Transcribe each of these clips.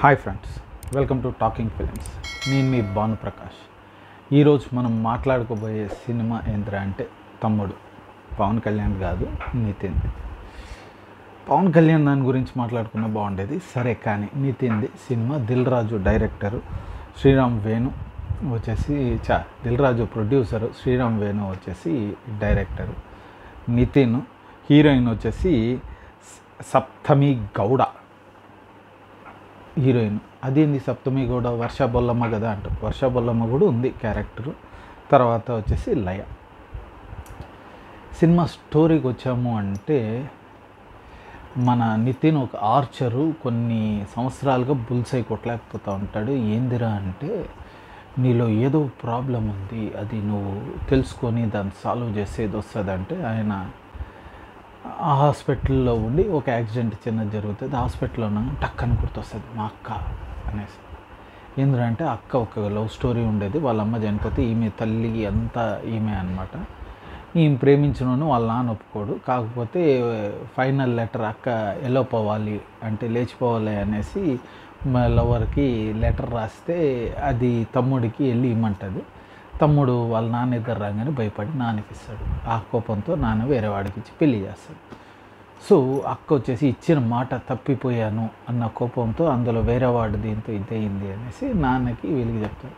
Hi friends, welcome to talking films. నేను మీ భానుప్రకాష్. ఈరోజు మనం మాట్లాడుకోబోయే సినిమా ఏంట్రా అంటే తమ్ముడు. పవన్ కళ్యాణ్ కాదు, నితిన్. పవన్ కళ్యాణ్ దాని గురించి మాట్లాడుకున్నా బాగుండేది, సరే. కానీ నితిన్ది సినిమా. దిల్ రాజు డైరెక్టరు, శ్రీరామ్ వేణు వచ్చేసి దిల్ రాజు ప్రొడ్యూసరు, శ్రీరామ్ వేణు వచ్చేసి డైరెక్టరు. నితిన్ హీరోయిన్ వచ్చేసి సప్తమి గౌడ హీరోయిన్. అదేంది సప్తమి గౌడ? వర్ష బొల్లమ్మ కదా అంటారు. వర్ష బొల్లమ్మ కూడా ఉంది క్యారెక్టరు. తర్వాత వచ్చేసి లయ. సినిమా స్టోరీకి వచ్చాము అంటే, మన నితిన్ ఒక ఆర్చరు, కొన్ని సంవత్సరాలుగా బుల్సై కొట్టలేకపోతూ ఉంటాడు. ఏందిరా అంటే, నీలో ఏదో ప్రాబ్లం ఉంది, అది నువ్వు తెలుసుకొని దాన్ని సాల్వ్ చేసేది వస్తుంది అంటే, ఆయన ఆ హాస్పిటల్లో ఉండి ఒక యాక్సిడెంట్ చిన్నది జరుగుతుంది. హాస్పిటల్లో ఉన్నాను టక్కని గుర్తొస్తుంది మా అక్క అనేసి. ఎందుకంటే అక్క ఒక లవ్ స్టోరీ ఉండేది, వాళ్ళ అమ్మ చనిపోతే ఈమె తల్లి అంతా ఈమె అనమాట. ఈమె ప్రేమించిన వాళ్ళ నాన్న ఒప్పుకోడు. కాకపోతే ఫైనల్ లెటర్ అక్క వెళ్ళిపోవాలి అంటే లేచిపోవాలి అనేసి మా లవర్కి లెటర్ రాస్తే అది తమ్ముడికి వెళ్ళి ఇమ్మంటుంది. తమ్ముడు వాళ్ళ నాన్న ఇద్దరు రాగానే భయపడి నాన్నకి ఇస్తాడు. ఆ కోపంతో నాన్న వేరే వాడికి ఇచ్చి పెళ్లి చేస్తాడు. సో అక్క వచ్చేసి ఇచ్చిన మాట తప్పిపోయాను అన్న కోపంతో అందులో వేరే వాడు దీంతో ఇదయింది అనేసి నాన్నకి వీళ్ళకి చెప్తాడు.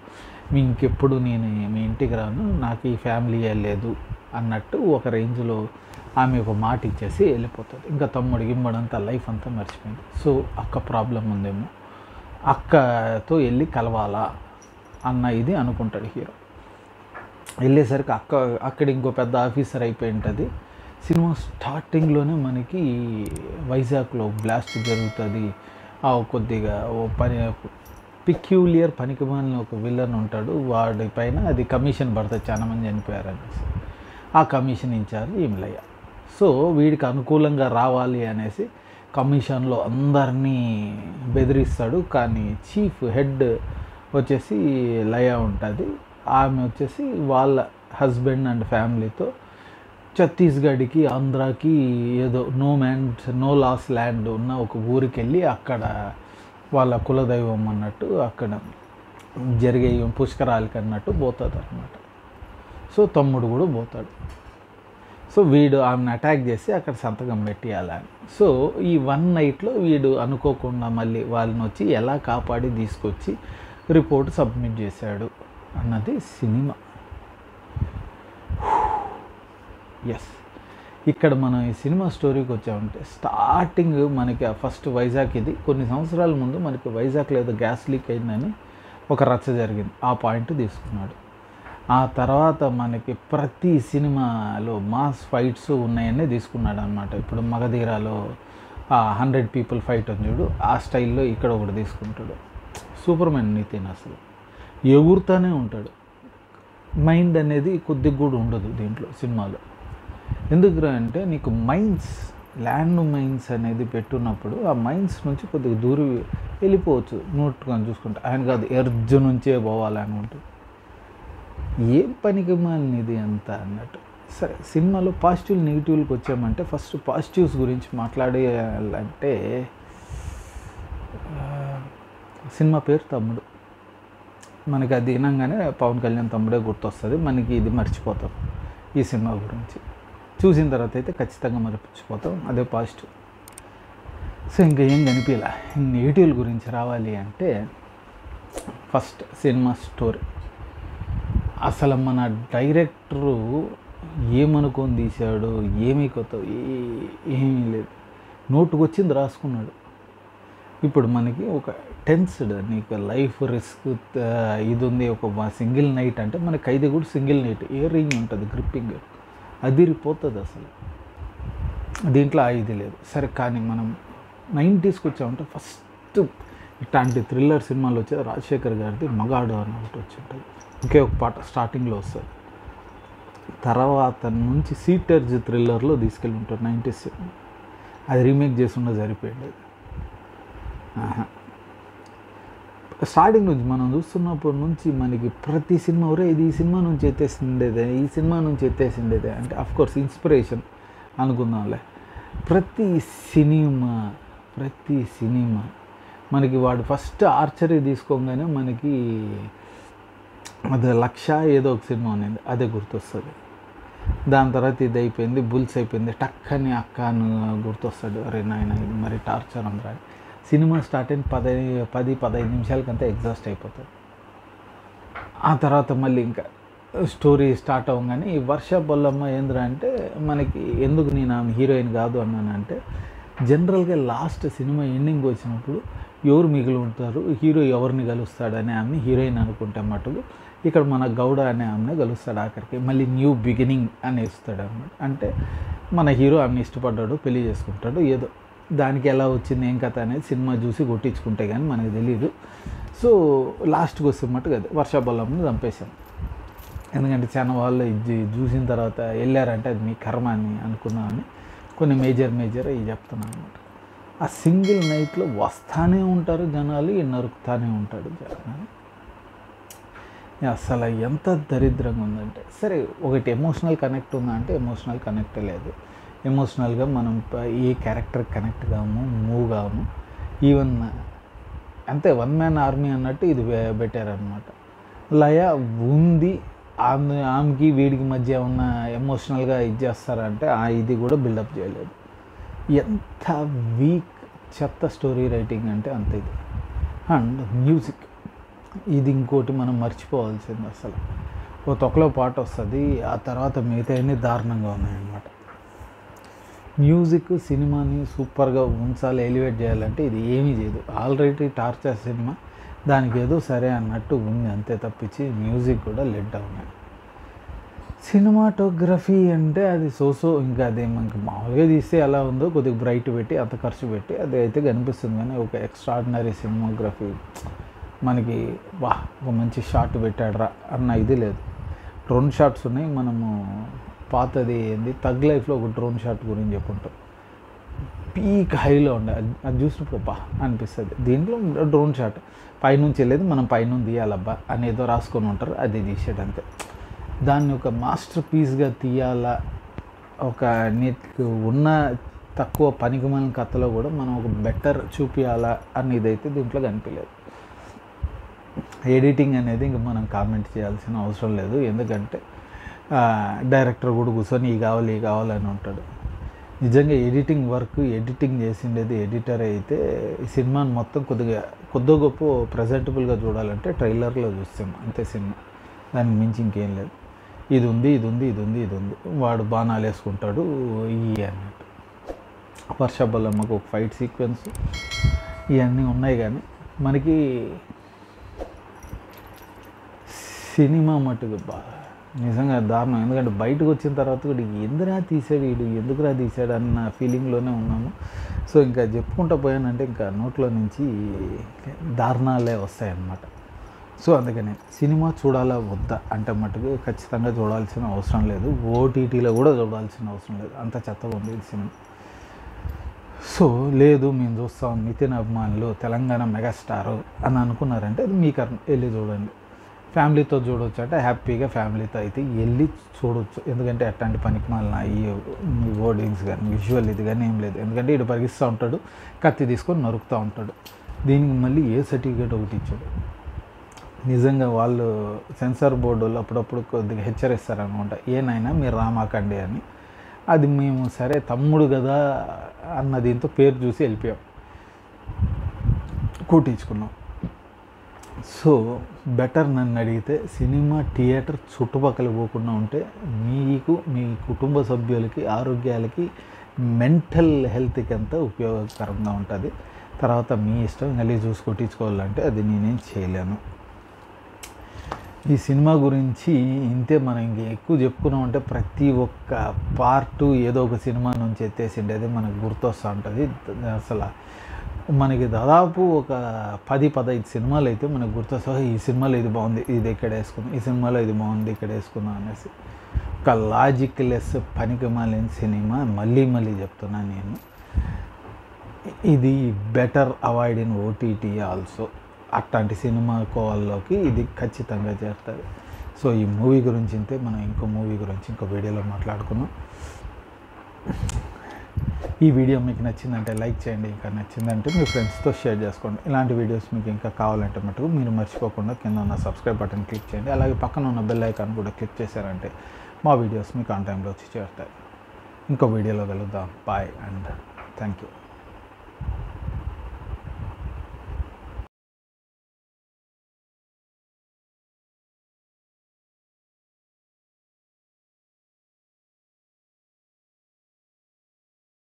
మీ ఇంకెప్పుడు నేను మీ ఇంటికి రాను, నాకు ఈ ఫ్యామిలీ లేదు అన్నట్టు ఒక రేంజ్లో ఆమె ఒక మాట ఇచ్చేసి వెళ్ళిపోతుంది. ఇంకా తమ్ముడికి ఇమ్మడంతా లైఫ్ అంతా మర్చిపోయింది. సో అక్క ప్రాబ్లం ఉందేమో, అక్కతో వెళ్ళి కలవాలా అన్న ఇది అనుకుంటాడు హీరో. వెళ్ళేసరికి అక్కడ ఇంకో పెద్ద ఆఫీసర్ అయిపోయి ఉంటుంది. సినిమా స్టార్టింగ్లోనే మనకి వైజాగ్లో బ్లాస్ట్ జరుగుతుంది. కొద్దిగా పిక్యూలియర్ పనికిమాలిన ఒక విలన్ ఉంటాడు, వాడి పైన అది కమిషన్ పడుతుంది, చాలామంది చనిపోయారు అనేసి. ఆ కమిషన్ ఇన్ఛార్జ్ ఈమె. సో వీడికి అనుకూలంగా రావాలి అనేసి కమిషన్లో అందరినీ బెదిరిస్తాడు. కానీ చీఫ్ హెడ్ వచ్చేసి లయ ఉంటుంది. ఆమె వచ్చేసి వాళ్ళ హస్బెండ్ అండ్ ఫ్యామిలీతో ఛత్తీస్గఢ్కి, ఆంధ్రాకి ఏదో నో లాస్ ల్యాండ్ ఉన్న ఒక ఊరికి వెళ్ళి అక్కడ వాళ్ళ కులదైవం అన్నట్టు అక్కడ జరిగే పుష్కరాలకి అన్నట్టు పోతుంది అనమాట. సో తమ్ముడు కూడా పోతాడు. సో వీడు ఆమెను అటాక్ చేసి అక్కడ సంతకం పెట్టియాలని. సో ఈ వన్ నైట్లో వీడు అనుకోకుండా మళ్ళీ వాళ్ళని వచ్చి ఎలా కాపాడి తీసుకొచ్చి రిపోర్ట్ సబ్మిట్ చేశాడు అన్నది సినిమా. ఎస్, ఇక్కడ మనం ఈ సినిమా స్టోరీకి వచ్చామంటే స్టార్టింగ్ మనకి ఫస్ట్ వైజాగ్ ఇది. కొన్ని సంవత్సరాల ముందు మనకి వైజాగ్లో ఏదో గ్యాస్ లీక్ అయిందని ఒక రచ్చ జరిగింది, ఆ పాయింట్ తీసుకున్నాడు. ఆ తర్వాత మనకి ప్రతి సినిమాలో మాస్ ఫైట్స్ ఉన్నాయనే తీసుకున్నాడు అనమాట. ఇప్పుడు మగధీరాలో 100 people ఫైట్ అని చూడు, ఆ స్టైల్లో ఇక్కడ ఒకటి తీసుకుంటాడు. సూపర్మెన్ నితిన్ అసలు ఎగురుతూనే ఉంటాడు. మైండ్ అనేది కొద్దిగా కూడా ఉండదు దీంట్లో సినిమాలో. ఎందుకు అంటే నీకు ల్యాండ్ మైన్స్ అనేది పెట్టున్నప్పుడు ఆ మైన్స్ నుంచి కొద్దిగా దూరం వెళ్ళిపోవచ్చు నోటుకొని చూసుకుంటే. ఆయన కాదు, ఎర్జ్ నుంచే పోవాలనుకుంటూ ఏం పనికి మాలినది అంతా అన్నట్టు. సరే, సినిమాలో పాజిటివ్ నెగిటివ్కి వచ్చామంటే ఫస్ట్ పాజిటివ్స్ గురించి మాట్లాడాలంటే సినిమా పేరు తమ్ముడు. మనకి అది వినంగానే పవన్ కళ్యాణ్ తమ్ముడే గుర్తొస్తుంది. మనకి ఇది మర్చిపోతాం ఈ సినిమా గురించి. చూసిన తర్వాత అయితే ఖచ్చితంగా మర్చిపోతాం, అదే పాజిటివ్. సో ఇంకా ఏం కనిపించలే. నెగిటివ్ గురించి రావాలి అంటే ఫస్ట్ సినిమా స్టోరీ. అసలు మన డైరెక్టరు ఏమనుకొని తీశాడు, ఏమీ కొత్త ఏమీ లేదు, నోటుకు వచ్చింది రాసుకున్నాడు. ఇప్పుడు మనకి ఒక టెన్స్డ్, నీకు లైఫ్ రిస్క్ ఇది ఉంది, ఒక సింగిల్ నైట్ అంటే మనకి 5 కూడా సింగిల్ నైట్ ఇయరింగ్ ఉంటుంది, గ్రిప్పింగ్ అదిరిపోతుంది అసలు. దీంట్లో ఇది లేదు. సరే, కానీ మనం 90s వచ్చామంటే ఫస్ట్ ఇట్లాంటి థ్రిల్లర్ సినిమాలు వచ్చేది రాజశేఖర్ గారిది మగాడు అని ఒకటి వచ్చి ఉంటుంది. ఒకే ఒక పాట స్టార్టింగ్లో వస్తుంది. తర్వాత నుంచి సీటర్జ్ థ్రిల్లర్లో తీసుకెళ్ళి ఉంటారు 90s. అది రీమేక్ చేసి సరిపోయింది. స్టార్టింగ్ నుంచి మనం చూస్తున్నప్పటి నుంచి మనకి ప్రతి సినిమా ఇది ఈ సినిమా నుంచి ఎత్తేసిండేదే, ఈ సినిమా నుంచి ఎత్తేసిండేదే అంటే అఫ్కోర్స్ ఇన్స్పిరేషన్ అనుకుందాంలే. ప్రతి సినిమా మనకి వాడు ఫస్ట్ ఆర్చరీ తీసుకోగానే మనకి అది లక్ష ఏదో ఒక సినిమా ఉంది, అదే గుర్తొస్తుంది. దాని తర్వాత ఇది అయిపోయింది, బుల్స్ అయిపోయింది, టక్కని అక్క అని గుర్తొస్తాడు. అరే నాయన ఇది మరి టార్చర్ అందరా. సినిమా స్టార్ట్ అయిన 10-15 నిమిషాలకంతా ఎగ్జాస్ట్ అయిపోతాడు. ఆ తర్వాత మళ్ళీ ఇంకా స్టోరీ స్టార్ట్ అవ్వగానే ఈ వర్ష బొల్లమ్మ ఏంద్రా అంటే మనకి ఎందుకు నేను ఆమె హీరోయిన్ కాదు అన్నానంటే, జనరల్గా లాస్ట్ సినిమా ఎండింగ్ వచ్చినప్పుడు ఎవరు మిగిలి ఉంటారు, హీరో ఎవరిని కలుస్తాడనే ఆమె హీరోయిన్ అనుకుంటే మటుకు ఇక్కడ మన గౌడ అనే ఆమెను కలుస్తాడు ఆఖరికి. మళ్ళీ న్యూ బిగినింగ్ అని ఇస్తాడు అన్నమాట. అంటే మన హీరో ఆమెను ఇష్టపడ్డాడు, పెళ్లి చేసుకుంటాడు, ఏదో దానికి ఎలా వచ్చింది ఏం కథ అనేది సినిమా చూసి కొట్టించుకుంటే కానీ మనకు తెలియదు. సో లాస్ట్కి వస్తే మటుకు అది వర్షాబల్లమ్మని చంపేశాం. ఎందుకంటే చాలా వాళ్ళు ఇది చూసిన తర్వాత వెళ్ళారంటే అది మీ కర్మ అని అనుకున్నామని కొన్ని మేజర్ ఇవి చెప్తున్నాను అనమాట. ఆ సింగిల్ నైట్లో వస్తానే ఉంటారు జనాలు, నరుకుతానే ఉంటాడు జనాలు. అసలు ఎంత దరిద్రంగా ఉందంటే, సరే ఒకటి ఎమోషనల్ కనెక్ట్ ఉందా అంటే ఎమోషనల్ కనెక్ట్ లేదు. ఎమోషనల్గా మనం ఏ క్యారెక్టర్ కనెక్ట్ కాము, మూవ్ కాము. ఈవెన్ అంతే వన్ మ్యాన్ ఆర్మీ అన్నట్టు ఇది పెట్టారనమాట. లయ ఉంది, ఆమెకి వీడికి మధ్య ఉన్న ఎమోషనల్గా ఇది చేస్తారంటే ఇది కూడా బిల్డప్ చేయలేదు. ఎంత వీక్ చెత్త స్టోరీ రైటింగ్ అంటే అంత ఇది. అండ్ మ్యూజిక్ ఇది ఇంకోటి మనం మర్చిపోవాల్సింది. అసలు ఓ తొక్కలో పాట వస్తుంది, ఆ తర్వాత మిగతా అన్నీ దారుణంగా ఉన్నాయన్నమాట. మ్యూజిక్ సినిమాని సూపర్గా ఉంచాలి, ఎలివేట్ చేయాలంటే ఇది ఏమీ చేయదు. ఆల్రెడీ టార్చర్ సినిమా, దానికి ఏదో సరే అన్నట్టు ఉంది అంతే తప్పించి మ్యూజిక్ కూడా లెడ్ అవునాయి. సినిమాటోగ్రఫీ అంటే అది సోసో, ఇంకా అది మనకి మామూలుగా తీస్తే ఎలా ఉందో కొద్దిగా బ్రైట్ పెట్టి అంత ఖర్చు పెట్టి అది అయితే కనిపిస్తుంది. కానీ ఒక ఎక్స్ట్రాడినరీ సినిమాగ్రఫీ మనకి ఒక మంచి షాట్ పెట్టాడరా అన్న ఇది లేదు. డ్రోన్ షాట్స్ ఉన్నాయి. మనము పాతది ఏంది తగ్ లైఫ్లో ఒక డ్రోన్ షాట్ గురించి చెప్పుకుంటాం, పీక్ హైలో ఉండే, అది చూసినప్పుడు అనిపిస్తుంది. దీంట్లో డ్రోన్ షాట్ పైనుంచి వెళ్ళేది మనం పైనుంచి తీయాలబ్బా అనేదో రాసుకొని ఉంటారు, అది తీసాడు అంతే. దాన్ని ఒక మాస్టర్ పీస్గా తీయాలా, ఒక నీకు ఉన్న తక్కువ పనికిమాలిన కథలో కూడా మనం ఒక బెటర్ చూపించాలా అనేదైతే దీంట్లో కనిపించలేదు. ఎడిటింగ్ అనేది ఇంక మనం కామెంట్ చేయాల్సిన అవసరం లేదు. ఎందుకంటే డైరెక్టర్ కూడా కూర్చొని ఈ కావాలని ఉంటాడు. నిజంగా ఎడిటింగ్ చేసిండేది ఎడిటర్ అయితే ఈ సినిమాని మొత్తం కొద్ది గొప్ప ప్రజెంటబుల్గా చూడాలంటే ట్రైలర్లో చూస్తాం అంతే సినిమా, దానికి మించి ఇంకేం లేదు. ఇది ఉంది వాడు బాణాలు వేసుకుంటాడు అన్నట్టు. వర్షబల్లమ్మకు ఒక ఫైట్ సీక్వెన్స్ ఇవన్నీ ఉన్నాయి. కానీ మనకి సినిమా మట్టుకు నిజంగా దారుణం. ఎందుకంటే బయటకు వచ్చిన తర్వాత కూడా ఎందుకురా తీసాడు అన్న ఫీలింగ్లోనే ఉన్నాము. సో ఇంకా చెప్పుకుంటూ పోయానంటే ఇంకా నోట్లో నుంచి దారుణాలే వస్తాయన్నమాట. సో అందుకని సినిమా చూడాలా వద్దా అంటే మటుకు ఖచ్చితంగా చూడాల్సిన అవసరం లేదు. ఓటీటీలో కూడా చూడాల్సిన అవసరం లేదు, అంత చెత్తగా ఉంది ఈ సినిమా. సో లేదు మేము చూస్తాం నితిన్ అభిమానులు తెలంగాణ మెగాస్టారు అని అనుకున్నారంటే అది మీ కర్మ, వెళ్ళి చూడండి. ఫ్యామిలీతో చూడవచ్చు అంటే హ్యాపీగా ఫ్యామిలీతో అయితే వెళ్ళి చూడవచ్చు. ఎందుకంటే అట్లాంటి పనికి మాలిన ఈ వర్డింగ్స్ కానీ విజువల్ ఇది కానీ ఏం లేదు. ఎందుకంటే ఇటు పరిగిస్తూ ఉంటాడు, కత్తి తీసుకొని నరుకుతూ ఉంటాడు. దీనికి మళ్ళీ ఏ సర్టిఫికేట్ ఒకటి ఇచ్చాడు. నిజంగా వాళ్ళు సెన్సార్ బోర్డు వాళ్ళు అప్పుడప్పుడు కొద్దిగా హెచ్చరిస్తారనమాట, ఏనైనా మీరు రామాకండి అని. అది మేము సరే తమ్ముడు కదా అన్న దీంతో పేరు చూసి వెళ్ళిపోయాం, కూటించుకున్నాం. సో బెటర్ నన్ను అడిగితే సినిమా థియేటర్ చుట్టుపక్కల పోకుండా ఉంటే మీకు మీ కుటుంబ సభ్యులకి ఆరోగ్యాలకి మెంటల్ హెల్త్కి అంతా ఉపయోగకరంగా ఉంటుంది. తర్వాత మీ ఇష్టం మళ్ళీ చూసి కొట్టించుకోవాలంటే అది నేనేం చేయలేను. ఈ సినిమా గురించి ఇంతే. మనం ఇంక ఎక్కువ చెప్పుకున్నామంటే ప్రతి ఒక్క పార్టు ఏదో ఒక సినిమా నుంచి ఎత్తేసిండేది మనకు గుర్తొస్తూ ఉంటుంది. అసలు మనకి దాదాపు ఒక 10-15 సినిమాలు అయితే మనకు గుర్తొస్తాయి. ఈ సినిమాలో ఇది బాగుంది, ఇది ఇక్కడ వేసుకుందాం, ఈ సినిమాలో ఇది బాగుంది ఇక్కడ వేసుకుందాం అనేసి. ఒక లాజిక్ లెస్ పనికి మాలిన సినిమా మళ్ళీ చెప్తున్నాను నేను. ఇది better avoid in OTT also. అట్లాంటి సినిమా కోవల్లోకి ఇది ఖచ్చితంగా చేరుతుంది. సో ఈ మూవీ గురించి ఇంతే. మనం ఇంకో మూవీ గురించి ఇంకో వీడియోలో మాట్లాడుకున్నాం. ఈ వీడియో మీకు నచ్చిందంటే లైక్ చేయండి, ఇంకా నచ్చిందంటే మీ ఫ్రెండ్స్తో షేర్ చేసుకోండి. ఇలాంటి వీడియోస్ మీకు ఇంకా కావాలంటే మటుకు మీరు మర్చిపోకుండా కింద ఉన్న సబ్స్క్రైబ్ బటన్ క్లిక్ చేయండి. అలాగే పక్కన ఉన్న బెల్ ఐకాన్ కూడా క్లిక్ చేశారంటే మా వీడియోస్ మీకు ఆన్ టైంలో వచ్చి చేరుతాయి. ఇంకో వీడియోలో కలుద్దాం. Bye and thank you.